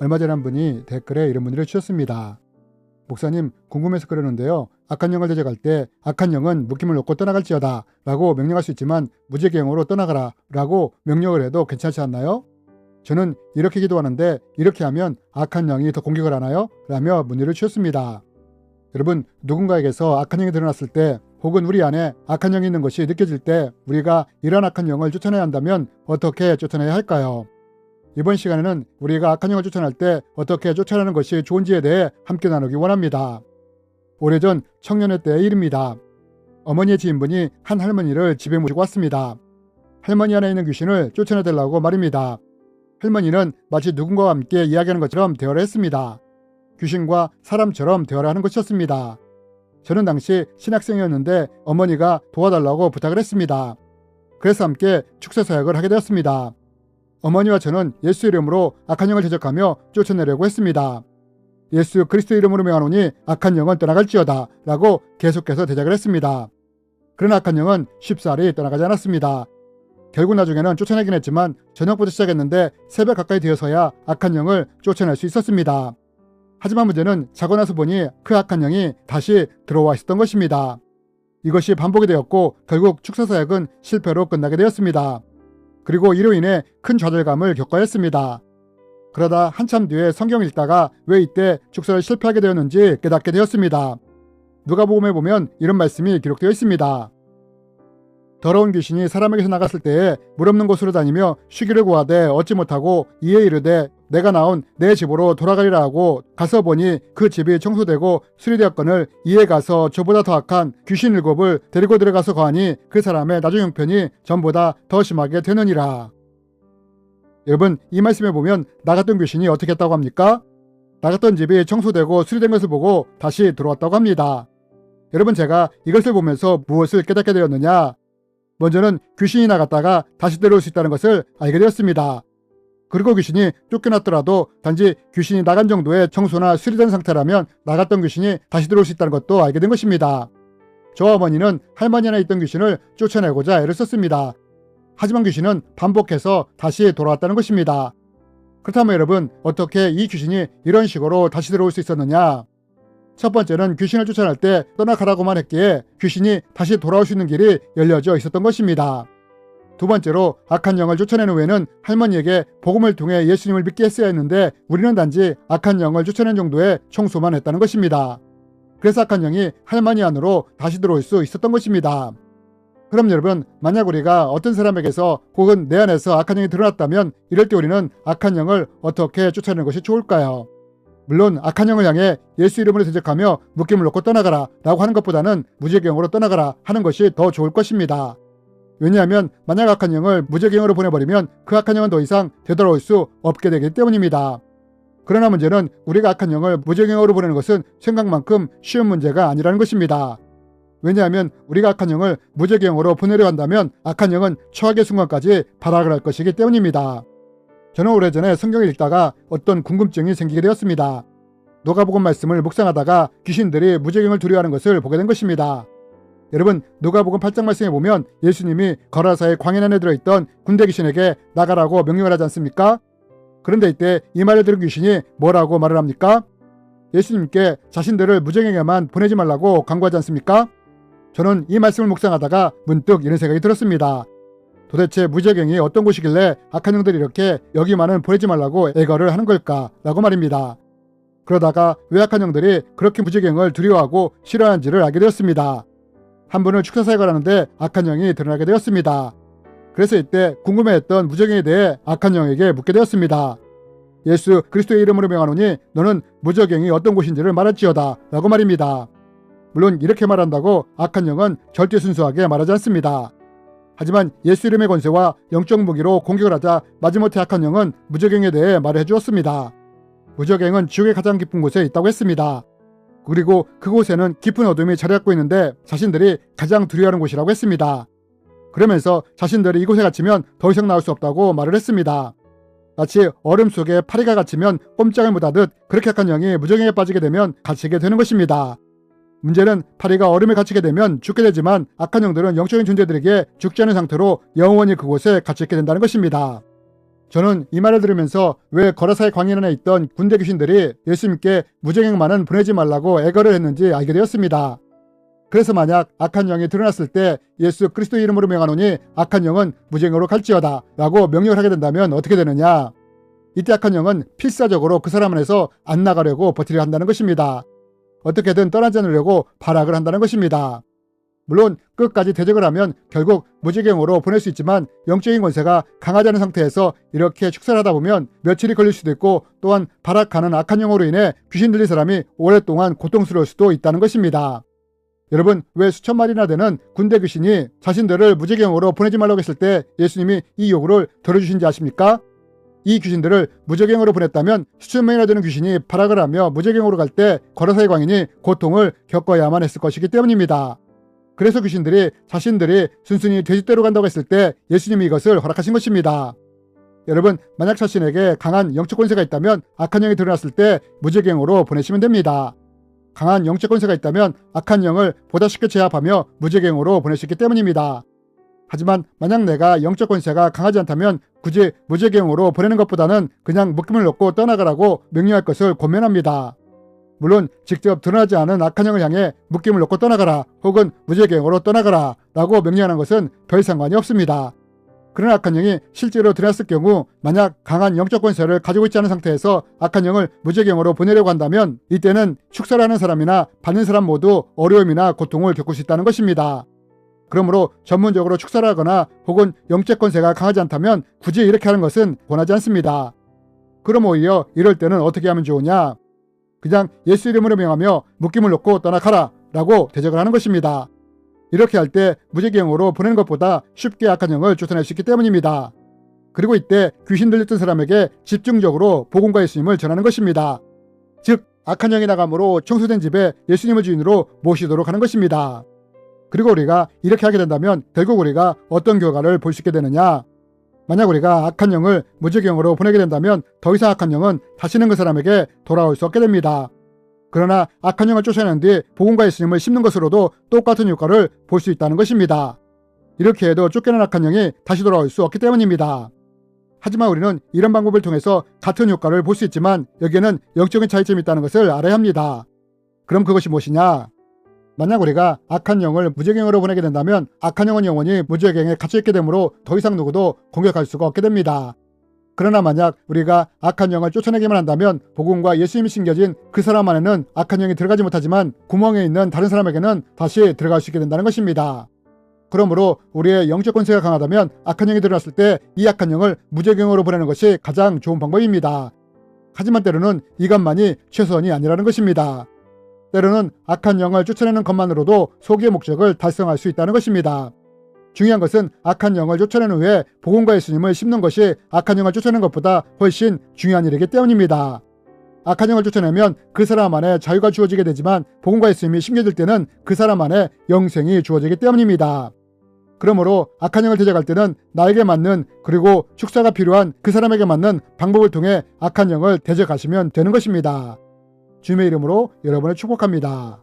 얼마 전에 한 분이 댓글에 이런 문의를 주셨습니다. 목사님, 궁금해서 그러는데요. 악한 영을 대적할 때 악한 영은 묶임을 놓고 떠나갈지어다 라고 명령할 수 있지만 무지개영으로 떠나가라 라고 명령을 해도 괜찮지 않나요? 저는 이렇게 기도하는데 이렇게 하면 악한 영이 더 공격을 하나요? 라며 문의를 주셨습니다. 여러분, 누군가에게서 악한 영이 드러났을 때 혹은 우리 안에 악한 영이 있는 것이 느껴질 때 우리가 이런 악한 영을 쫓아내야 한다면 어떻게 쫓아내야 할까요? 이번 시간에는 우리가 악한 영을 쫓아낼 때 어떻게 쫓아내는 것이 좋은지에 대해 함께 나누기 원합니다. 오래전 청년회 때의 일입니다. 어머니의 지인분이 한 할머니를 집에 모시고 왔습니다. 할머니 안에 있는 귀신을 쫓아내달라고 말입니다. 할머니는 마치 누군가와 함께 이야기하는 것처럼 대화를 했습니다. 귀신과 사람처럼 대화를 하는 것이었습니다. 저는 당시 신학생이었는데 어머니가 도와달라고 부탁을 했습니다. 그래서 함께 축사 사역을 하게 되었습니다. 어머니와 저는 예수 이름으로 악한 영을 대적하며 쫓아내려고 했습니다. 예수 그리스도 이름으로 명하노니 악한 영은 떠나갈지어다 라고 계속해서 대적을 했습니다. 그런 악한 영은 쉽사리 떠나가지 않았습니다. 결국 나중에는 쫓아내긴 했지만 저녁부터 시작했는데 새벽 가까이 되어서야 악한 영을 쫓아낼 수 있었습니다. 하지만 문제는 자고 나서 보니 그 악한 영이 다시 들어와 있었던 것입니다. 이것이 반복이 되었고 결국 축사 사역은 실패로 끝나게 되었습니다. 그리고 이로 인해 큰 좌절감을 겪어야 했습니다. 그러다 한참 뒤에 성경을 읽다가 왜 이때 축사를 실패하게 되었는지 깨닫게 되었습니다. 누가복음에 보면 이런 말씀이 기록되어 있습니다. 더러운 귀신이 사람에게서 나갔을 때에 물 없는 곳으로 다니며 쉬기를 구하되 얻지 못하고 이에 이르되 내가 나온 내 집으로 돌아가리라 하고 가서 보니 그 집이 청소되고 수리되었거늘 이에 가서 저보다 더 악한 귀신 7을 데리고 들어가서 거하니 그 사람의 나중 형편이 전보다 더 심하게 되느니라. 여러분, 이 말씀에 보면 나갔던 귀신이 어떻게 했다고 합니까? 나갔던 집이 청소되고 수리된 것을 보고 다시 들어왔다고 합니다. 여러분, 제가 이것을 보면서 무엇을 깨닫게 되었느냐? 먼저는 귀신이 나갔다가 다시 들어올 수 있다는 것을 알게 되었습니다. 그리고 귀신이 쫓겨났더라도 단지 귀신이 나간 정도의 청소나 수리된 상태라면 나갔던 귀신이 다시 들어올 수 있다는 것도 알게 된 것입니다. 저와 어머니는 할머니 안에 있던 귀신을 쫓아내고자 애를 썼습니다. 하지만 귀신은 반복해서 다시 돌아왔다는 것입니다. 그렇다면 여러분, 어떻게 이 귀신이 이런 식으로 다시 들어올 수 있었느냐? 첫 번째는 귀신을 쫓아낼 때 떠나가라고만 했기에 귀신이 다시 돌아올 수 있는 길이 열려져 있었던 것입니다. 두 번째로 악한 영을 쫓아낸 후에는 할머니에게 복음을 통해 예수님을 믿게 했어야 했는데 우리는 단지 악한 영을 쫓아낸 정도의 청소만 했다는 것입니다. 그래서 악한 영이 할머니 안으로 다시 들어올 수 있었던 것입니다. 그럼 여러분, 만약 우리가 어떤 사람에게서 혹은 내 안에서 악한 영이 드러났다면 이럴 때 우리는 악한 영을 어떻게 쫓아내는 것이 좋을까요? 물론 악한 영을 향해 예수 이름으로 대적하며 묶임을 놓고 떠나가라 라고 하는 것보다는 무지개영으로 떠나가라 하는 것이 더 좋을 것입니다. 왜냐하면 만약 악한 영을 무지개영으로 보내버리면 그 악한 영은 더 이상 되돌아올 수 없게 되기 때문입니다. 그러나 문제는 우리가 악한 영을 무지개영으로 보내는 것은 생각만큼 쉬운 문제가 아니라는 것입니다. 왜냐하면 우리가 악한 영을 무지개영으로 보내려 한다면 악한 영은 처하의 순간까지 발악을 할 것이기 때문입니다. 저는 오래전에 성경을 읽다가 어떤 궁금증이 생기게 되었습니다. 누가복음 말씀을 묵상하다가 귀신들이 무지개영을 두려워하는 것을 보게 된 것입니다. 여러분, 누가복음 8장 말씀에 보면 예수님이 거라사의 광야 안에 들어있던 군대 귀신에게 나가라고 명령을 하지 않습니까? 그런데 이때 이 말을 들은 귀신이 뭐라고 말을 합니까? 예수님께 자신들을 무지개에게만 보내지 말라고 강구하지 않습니까? 저는 이 말씀을 묵상하다가 문득 이런 생각이 들었습니다. 도대체 무지개영이 어떤 곳이길래 악한 영들이 이렇게 여기만은 보내지 말라고 애걸을 하는 걸까? 라고 말입니다. 그러다가 왜 악한 영들이 그렇게 무지개영을 두려워하고 싫어하는지를 알게 되었습니다. 한 분을 축사 사역을 하는데 악한 영이 드러나게 되었습니다. 그래서 이때 궁금해했던 무지개영에 대해 악한 영에게 묻게 되었습니다. 예수 그리스도의 이름으로 명하노니 너는 무지개영이 어떤 곳인지를 말할지어다 라고 말입니다. 물론 이렇게 말한다고 악한 영은 절대 순수하게 말하지 않습니다. 하지만 예수 이름의 권세와 영적 무기로 공격을 하자 마지못해 악한 영은 무지개영에 대해 말을 해주었습니다. 무지개영은 지옥의 가장 깊은 곳에 있다고 했습니다. 그리고 그곳에는 깊은 어둠이 자리 잡고 있는데 자신들이 가장 두려워하는 곳이라고 했습니다. 그러면서 자신들이 이곳에 갇히면 더 이상 나올 수 없다고 말을 했습니다. 마치 얼음 속에 파리가 갇히면 꼼짝을 못하듯 그렇게 악한 영이 무지개영에 빠지게 되면 갇히게 되는 것입니다. 문제는 파리가 얼음에 갇히게 되면 죽게 되지만 악한 영들은 영적인 존재들에게 죽지 않은 상태로 영원히 그곳에 갇혀 있게 된다는 것입니다. 저는 이 말을 들으면서 왜 거라사의 광야에 있던 군대 귀신들이 예수님께 무적행만은 보내지 말라고 애걸을 했는지 알게 되었습니다. 그래서 만약 악한 영이 드러났을 때 예수 그리스도 이름으로 명하노니 악한 영은 무적행으로 갈지어다 라고 명령을 하게 된다면 어떻게 되느냐? 이때 악한 영은 필사적으로 그 사람 안에서 안 나가려고 버티려 한다는 것입니다. 어떻게든 떠나지 않으려고 발악을 한다는 것입니다. 물론 끝까지 대적을 하면 결국 무지경으로 보낼 수 있지만 영적인 권세가 강하지 않은 상태에서 이렇게 축사하다 보면 며칠이 걸릴 수도 있고 또한 발악하는 악한 영으로 인해 귀신 들린 사람이 오랫동안 고통스러울 수도 있다는 것입니다. 여러분, 왜 수천 마리나 되는 군대 귀신이 자신들을 무지경으로 보내지 말라고 했을 때 예수님이 이 요구를 들어주신지 아십니까? 이 귀신들을 무적행으로 보냈다면 수천 명이나 되는 귀신이 발악을 하며 무적행으로 갈 때 거라사의 광인이 고통을 겪어야만 했을 것이기 때문입니다. 그래서 귀신들이 자신들이 순순히 돼지떼로 간다고 했을 때 예수님이 이것을 허락하신 것입니다. 여러분, 만약 자신에게 강한 영적 권세가 있다면 악한 영이 드러났을 때 무적행으로 보내시면 됩니다. 강한 영적 권세가 있다면 악한 영을 보다 쉽게 제압하며 무적행으로 보낼 수 있기 때문입니다. 하지만 만약 내가 영적 권세가 강하지 않다면 굳이 무적행으로 보내는 것보다는 그냥 묶임을 놓고 떠나가라고 명령할 것을 권면합니다. 물론 직접 드러나지 않은 악한 영을 향해 묶임을 놓고 떠나가라 혹은 무적행으로 떠나가라 라고 명령하는 것은 별 상관이 없습니다. 그런 악한 영이 실제로 드러났을 경우 만약 강한 영적 권세를 가지고 있지 않은 상태에서 악한 영을 무적행으로 보내려고 한다면 이때는 축사를 하는 사람이나 받는 사람 모두 어려움이나 고통을 겪을 수 있다는 것입니다. 그러므로 전문적으로 축사를 하거나 혹은 영적 권세가 강하지 않다면 굳이 이렇게 하는 것은 권하지 않습니다. 그럼 오히려 이럴 때는 어떻게 하면 좋으냐? 그냥 예수 이름으로 명하며 묶임을 놓고 떠나가라 라고 대적을 하는 것입니다. 이렇게 할 때 무적행으로 보내는 것보다 쉽게 악한 영을 쫓아낼 수 있기 때문입니다. 그리고 이때 귀신 들렸던 사람에게 집중적으로 복음과 예수님을 전하는 것입니다. 즉 악한 영이 나감으로 청소된 집에 예수님을 주인으로 모시도록 하는 것입니다. 그리고 우리가 이렇게 하게 된다면 결국 우리가 어떤 결과를 볼 수 있게 되느냐? 만약 우리가 악한 영을 무적행으로 보내게 된다면 더 이상 악한 영은 다시는 그 사람에게 돌아올 수 없게 됩니다. 그러나 악한 영을 쫓아낸 뒤 복음과 예수님을 심는 것으로도 똑같은 효과를 볼 수 있다는 것입니다. 이렇게 해도 쫓겨난 악한 영이 다시 돌아올 수 없기 때문입니다. 하지만 우리는 이런 방법을 통해서 같은 효과를 볼 수 있지만 여기에는 영적인 차이점이 있다는 것을 알아야 합니다. 그럼 그것이 무엇이냐? 만약 우리가 악한 영을 무적행으로 보내게 된다면 악한 영은 영원히 무적행에 갇혀있게 되므로 더 이상 누구도 공격할 수가 없게 됩니다. 그러나 만약 우리가 악한 영을 쫓아내기만 한다면 복음과 예수님이 심겨진 그 사람 안에는 악한 영이 들어가지 못하지만 구멍에 있는 다른 사람에게는 다시 들어갈 수 있게 된다는 것입니다. 그러므로 우리의 영적 권세가 강하다면 악한 영이 들어났을 때 이 악한 영을 무적행으로 보내는 것이 가장 좋은 방법입니다. 하지만 때로는 이것만이 최선이 아니라는 것입니다. 때로는 악한 영을 쫓아내는 것만으로도 소기의 목적을 달성할 수 있다는 것입니다. 중요한 것은 악한 영을 쫓아낸 후에 복음과 예수님을 심는 것이 악한 영을 쫓아내는 것보다 훨씬 중요한 일이기 때문입니다. 악한 영을 쫓아내면 그 사람 안에 자유가 주어지게 되지만 복음과 예수님이 심겨질 때는 그 사람 안에 영생이 주어지기 때문입니다. 그러므로 악한 영을 대적할 때는 나에게 맞는 그리고 축사가 필요한 그 사람에게 맞는 방법을 통해 악한 영을 대적하시면 되는 것입니다. 주님의 이름으로 여러분을 축복합니다.